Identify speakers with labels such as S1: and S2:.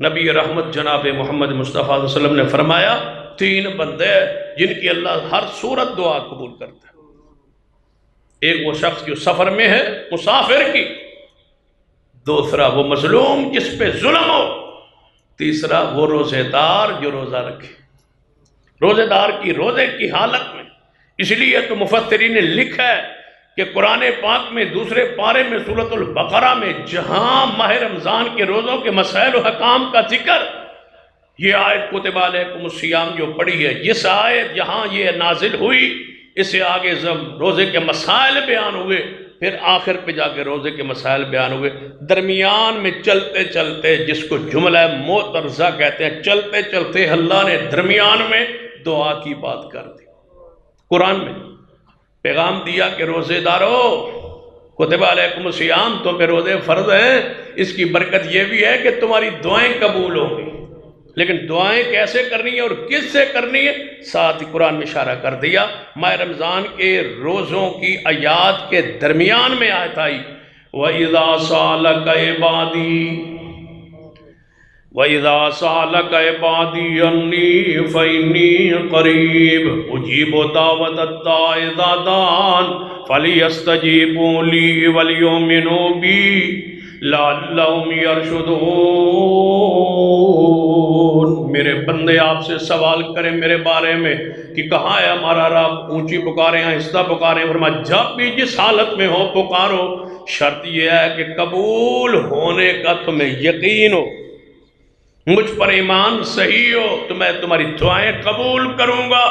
S1: نبی رحمت جناب محمد مصطفیٰ صلی اللہ علیہ وسلم نے فرمایا 3 بندے جن کی اللہ ہر صورت دعا قبول کرتا ہے۔ ایک وہ شخص جو سفر میں ہے مسافر کی، دوسرا وہ مظلوم جس پہ ظلم ہو، تیسرا وہ روزے دار جو روزہ رکھے، روزے دار کی روزے کی حالت میں۔ اس لیے تو مفسرین نے لکھا ہے کہ قرآن پاک میں دوسرے پارے میں سورۃ البقرہ میں جہاں ماہ رمضان کے روزوں کے مسائل و حکام کا ذکر، یہ آیت کتب علیکم الصیام جو پڑھی ہے، جس آیت جہاں یہ نازل ہوئی، اس سے آگے روزے کے مسائل بیان ہوئے، پھر آخر پہ جا کے روزے کے مسائل بیان ہوئے۔ درمیان میں چلتے چلتے، جس کو جملہ معترضہ کہتے ہیں، چلتے چلتے اللہ نے درمیان میں دعا کی بات کر دی۔ قرآن میں پیغام دیا کہ روزے دارو کتب علیکم الصیام، تو پہ روزے فرض ہیں، اس کی برکت یہ بھی ہے کہ تمہاری دعائیں قبول ہوں گی۔ لیکن دعائیں کیسے کرنی ہے اور کس سے کرنی ہے، ساتھ ہی قرآن میں اشارہ کر دیا۔ ماہ رمضان کے روزوں کی آیات کے درمیان میں آیت آئی وَإِذَا سَأَلَكَ عِبَادِي وَإِذَا سَأَلَكَ عِبَادِي عَنِّي فَإِنِّي قَرِيبٌ أُجِيبُ دَعْوَةَ الدَّاعِ إِذَا دَعَانِ فَلْيَسْتَجِيبُوا لِي وَلْيُؤْمِنُوا بِي لَعَلَّهُمْ يَرْشُدُونَ۔ میرے بندے آپ سے سوال کریں میرے بارے میں کہ کہاں ہے ہمارا رب، اونچی پکاریں آہستہ پکاریں، فرمایا جب بھی جس حالت میں ہو پکارو، شرط یہ ہے کہ قبول ہونے کا تمہیں یقین ہو، مجھ پر ایمان صحیح ہو تو میں تمہاری دعائیں قبول کروں گا۔